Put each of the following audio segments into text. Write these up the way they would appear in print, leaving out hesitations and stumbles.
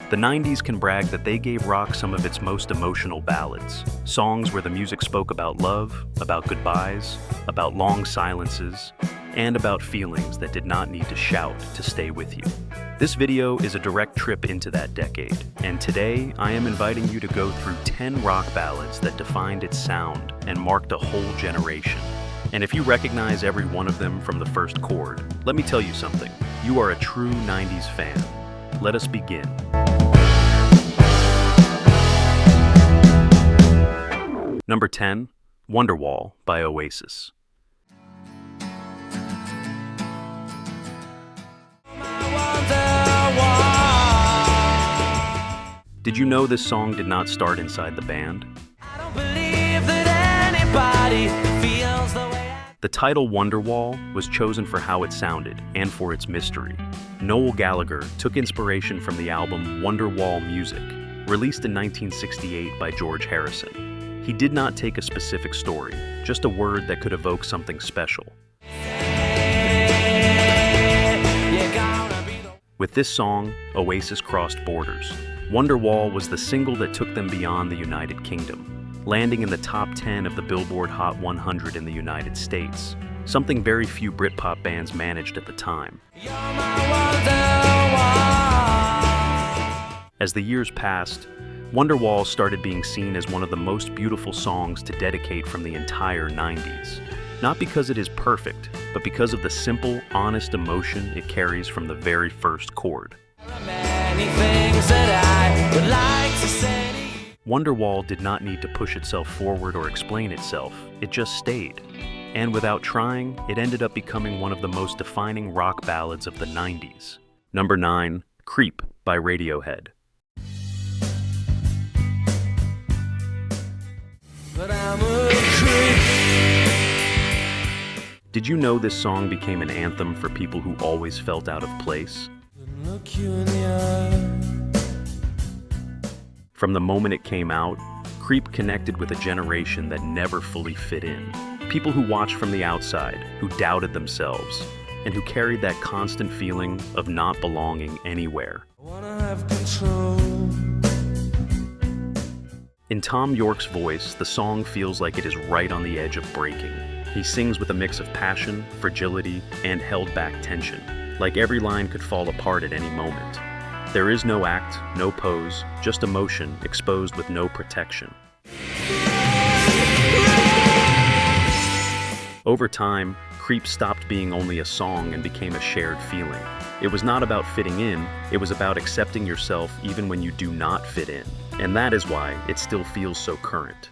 The 90s can brag that they gave rock some of its most emotional ballads, songs where the music spoke about love, about goodbyes, about long silences, and about feelings that did not need to shout to stay with you. This video is a direct trip into that decade, and today I am inviting you to go through 10 rock ballads that defined its sound and marked a whole generation. And if you recognize every one of them from the first chord, let me tell you something. You are a true 90s fan. Let us begin. Number 10, Wonderwall by Oasis. Did you know this song did not start inside the band? The title Wonderwall was chosen for how it sounded and for its mystery. Noel Gallagher took inspiration from the album Wonderwall Music, released in 1968 by George Harrison. He did not take a specific story, just a word that could evoke something special. With this song, Oasis crossed borders. Wonderwall was the single that took them beyond the United Kingdom, landing in the top 10 of the Billboard Hot 100 in the United States, something very few Britpop bands managed at the time. As the years passed, Wonderwall started being seen as one of the most beautiful songs to dedicate from the entire 90s. Not because it is perfect, but because of the simple, honest emotion it carries from the very first chord. Wonderwall did not need to push itself forward or explain itself, it just stayed. And without trying, it ended up becoming one of the most defining rock ballads of the 90s. Number 9, Creep by Radiohead. But I'm a creep. Did you know this song became an anthem for people who always felt out of place? From the moment it came out, Creep connected with a generation that never fully fit in. People who watched from the outside, who doubted themselves, and who carried that constant feeling of not belonging anywhere. I wanna have control. In Tom York's voice, the song feels like it is right on the edge of breaking. He sings with a mix of passion, fragility, and held-back tension, like every line could fall apart at any moment. There is no act, no pose, just emotion exposed with no protection. Over time, Creep stopped being only a song and became a shared feeling. It was not about fitting in, it was about accepting yourself even when you do not fit in. And that is why it still feels so current.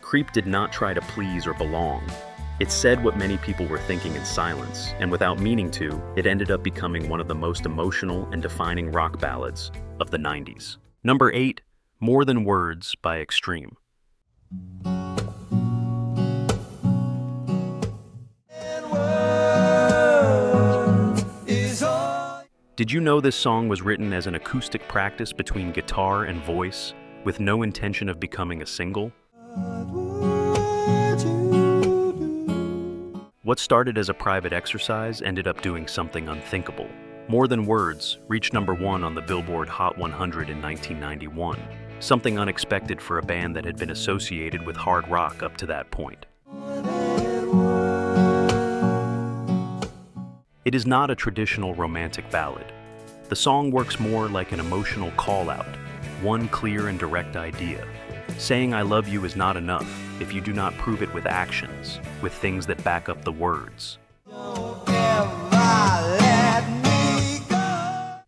Creep did not try to please or belong. It said what many people were thinking in silence, and without meaning to, it ended up becoming one of the most emotional and defining rock ballads of the 90s. Number 8, More Than Words by Extreme. Did you know this song was written as an acoustic practice between guitar and voice, with no intention of becoming a single? What started as a private exercise ended up doing something unthinkable. More Than Words reached number 1 on the Billboard Hot 100 in 1991, something unexpected for a band that had been associated with hard rock up to that point. It is not a traditional romantic ballad. The song works more like an emotional call-out, one clear and direct idea. Saying I love you is not enough if you do not prove it with actions, with things that back up the words.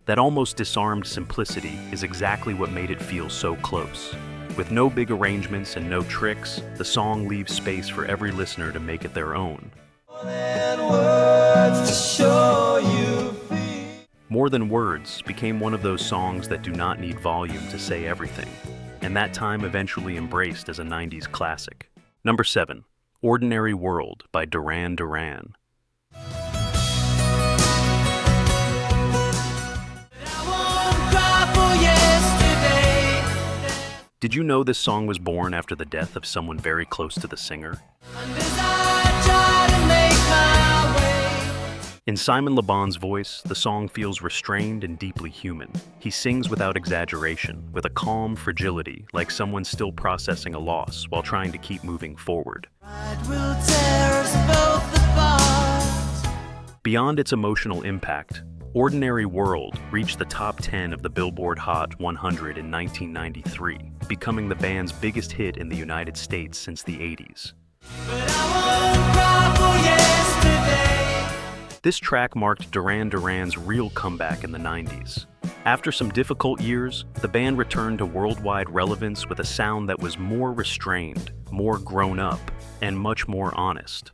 That almost disarmed simplicity is exactly what made it feel so close. With no big arrangements and no tricks, the song leaves space for every listener to make it their own. More Than Words became one of those songs that do not need volume to say everything, and that time eventually embraced as a 90s classic. Number 7, Ordinary World by Duran Duran. Did you know this song was born after the death of someone very close to the singer? In Simon Le Bon's voice, the song feels restrained and deeply human. He sings without exaggeration, with a calm fragility, like someone still processing a loss while trying to keep moving forward. Beyond its emotional impact, Ordinary World reached the top 10 of the Billboard Hot 100 in 1993, becoming the band's biggest hit in the United States since the 80s. This track marked Duran Duran's real comeback in the 90s. After some difficult years, the band returned to worldwide relevance with a sound that was more restrained, more grown up, and much more honest.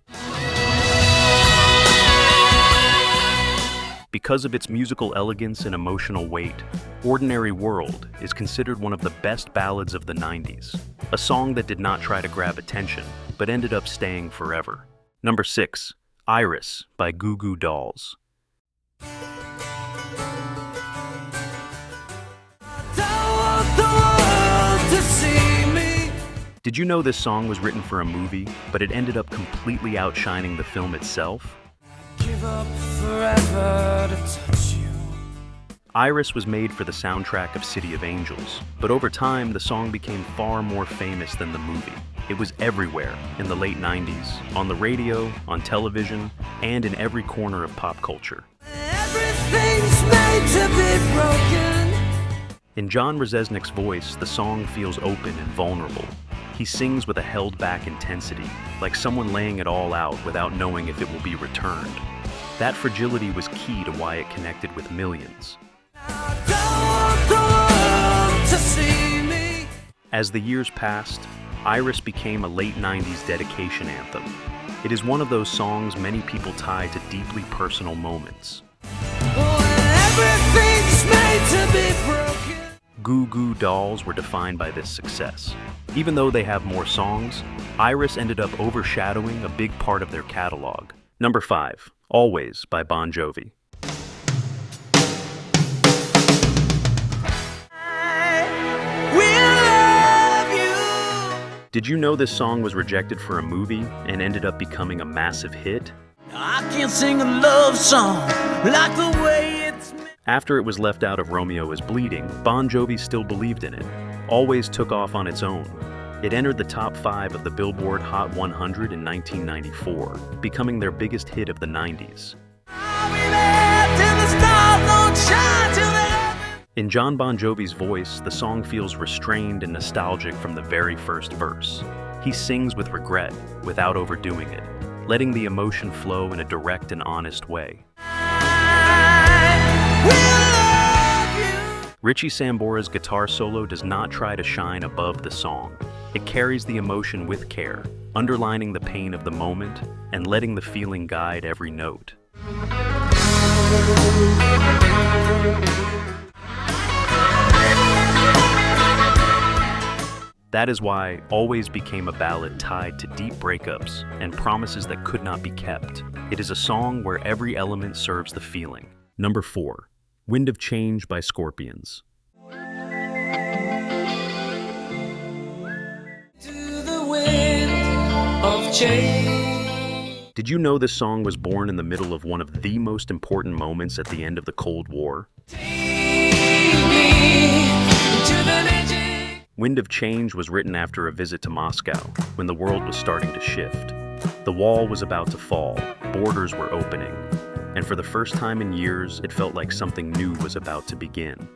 Because of its musical elegance and emotional weight, Ordinary World is considered one of the best ballads of the 90s, a song that did not try to grab attention, but ended up staying forever. Number 6. Iris by Goo Goo Dolls. Did you know this song was written for a movie, but it ended up completely outshining the film itself? Give up forever to touch you. Iris was made for the soundtrack of City of Angels, but over time the song became far more famous than the movie. It was everywhere in the late 90s, on the radio, on television, and in every corner of pop culture. Everything's made to be broken. In John Rzeznik's voice, the song feels open and vulnerable. He sings with a held-back intensity, like someone laying it all out without knowing if it will be returned. That fragility was key to why it connected with millions. As the years passed, Iris became a late 90s dedication anthem. It is one of those songs many people tie to deeply personal moments. Goo Goo Dolls were defined by this success. Even though they have more songs, Iris ended up overshadowing a big part of their catalog. Number 5. Always by Bon Jovi. Did you know this song was rejected for a movie and ended up becoming a massive hit? I can't sing a love song like the way it's meant. After it was left out of Romeo is Bleeding, Bon Jovi still believed in it. Always took off on its own. It entered the top 5 of the Billboard Hot 100 in 1994, becoming their biggest hit of the 90s. In John Bon Jovi's voice, the song feels restrained and nostalgic from the very first verse. He sings with regret, without overdoing it, letting the emotion flow in a direct and honest way. Richie Sambora's guitar solo does not try to shine above the song. It carries the emotion with care, underlining the pain of the moment and letting the feeling guide every note. That is why Always became a ballad tied to deep breakups and promises that could not be kept. It is a song where every element serves the feeling. Number 4. Wind of Change by Scorpions. Did you know this song was born in the middle of one of the most important moments at the end of the Cold War? Wind of Change was written after a visit to Moscow, when the world was starting to shift. The wall was about to fall, borders were opening, and for the first time in years, it felt like something new was about to begin.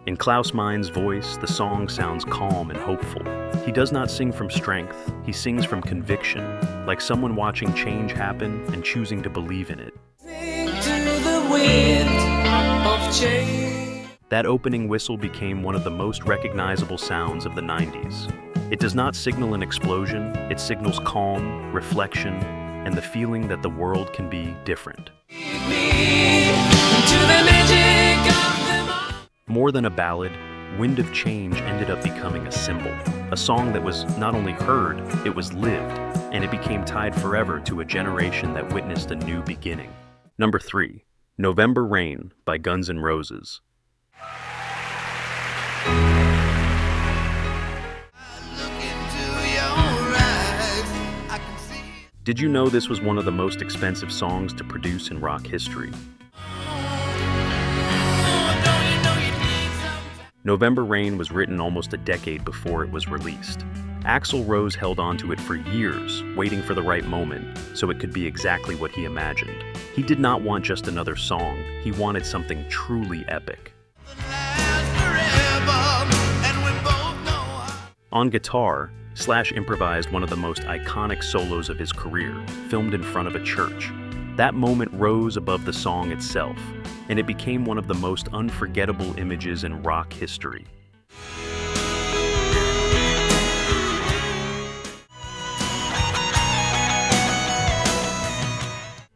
In Klaus Mein's voice, the song sounds calm and hopeful. He does not sing from strength, he sings from conviction, like someone watching change happen and choosing to believe in it. That opening whistle became one of the most recognizable sounds of the 90s. It does not signal an explosion, it signals calm, reflection, and the feeling that the world can be different. More than a ballad, Wind of Change ended up becoming a symbol, a song that was not only heard, it was lived, and it became tied forever to a generation that witnessed a new beginning. Number 3. November Rain by Guns N' Roses. Did you know this was one of the most expensive songs to produce in rock history? November Rain was written almost a decade before it was released. Axl Rose held on to it for years, waiting for the right moment, so it could be exactly what he imagined. He did not want just another song, he wanted something truly epic. On guitar, Slash improvised one of the most iconic solos of his career, filmed in front of a church. That moment rose above the song itself, and it became one of the most unforgettable images in rock history.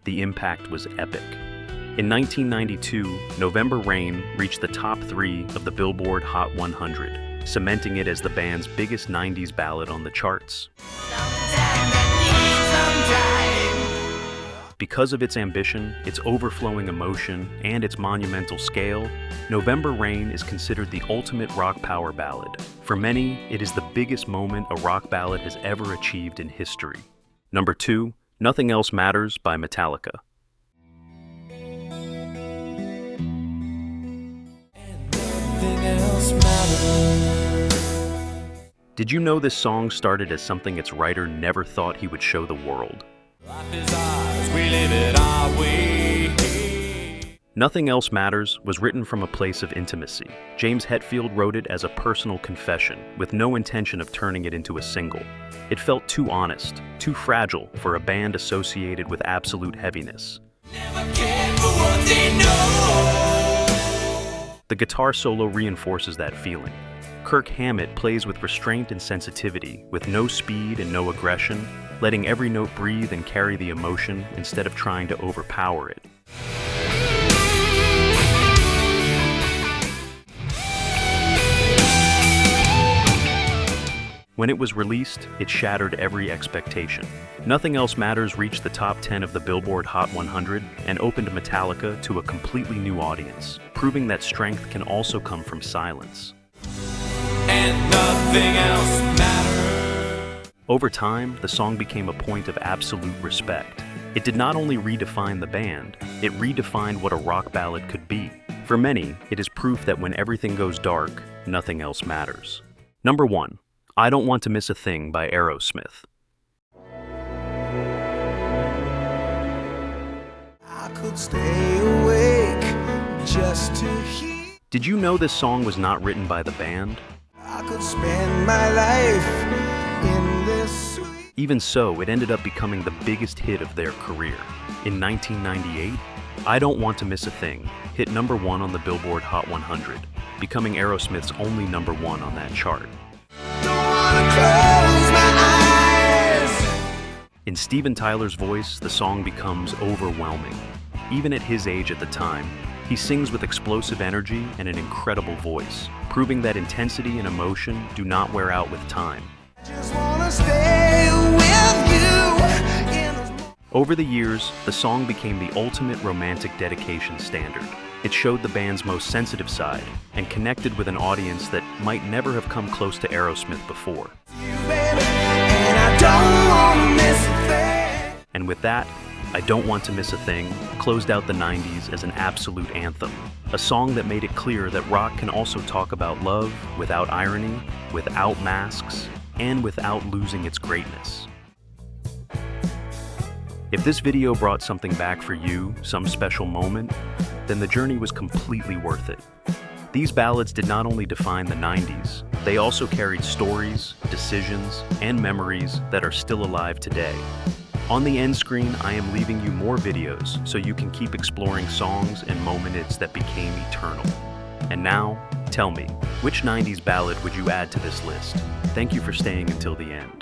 The impact was epic. In 1992, November Rain reached the top 3 of the Billboard Hot 100, cementing it as the band's biggest 90s ballad on the charts. Because of its ambition, its overflowing emotion, and its monumental scale, November Rain is considered the ultimate rock power ballad. For many, it is the biggest moment a rock ballad has ever achieved in history. Number 2, Nothing Else Matters by Metallica. Did you know this song started as something its writer never thought he would show the world? Life is ours, we live it our way. Nothing Else Matters was written from a place of intimacy. James Hetfield wrote it as a personal confession, with no intention of turning it into a single. It felt too honest, too fragile for a band associated with absolute heaviness. Never cared for what they know. The guitar solo reinforces that feeling. Kirk Hammett plays with restraint and sensitivity, with no speed and no aggression, letting every note breathe and carry the emotion instead of trying to overpower it. When it was released, it shattered every expectation. Nothing Else Matters reached the top 10 of the Billboard Hot 100 and opened Metallica to a completely new audience, proving that strength can also come from silence. And nothing else matters. Over time, the song became a point of absolute respect. It did not only redefine the band, it redefined what a rock ballad could be. For many, it is proof that when everything goes dark, nothing else matters. Number 1, I Don't Want to Miss a Thing by Aerosmith. I could stay awake just to hear. Did you know this song was not written by the band? I could spend my life in this sweet. Even so, it ended up becoming the biggest hit of their career. In 1998, I Don't Want to Miss a Thing hit number 1 on the Billboard Hot 100, becoming Aerosmith's only number 1 on that chart. In Steven Tyler's voice, the song becomes overwhelming. Even at his age at the time, he sings with explosive energy and an incredible voice, proving that intensity and emotion do not wear out with time. Over the years, the song became the ultimate romantic dedication standard. It showed the band's most sensitive side and connected with an audience that might never have come close to Aerosmith before. And with that, I Don't Want to Miss a Thing closed out the 90s as an absolute anthem, a song that made it clear that rock can also talk about love without irony, without masks, and without losing its greatness. If this video brought something back for you, some special moment, then the journey was completely worth it. These ballads did not only define the 90s, they also carried stories, decisions, and memories that are still alive today. On the end screen, I am leaving you more videos so you can keep exploring songs and moments that became eternal. And now, tell me, which 90s ballad would you add to this list? Thank you for staying until the end.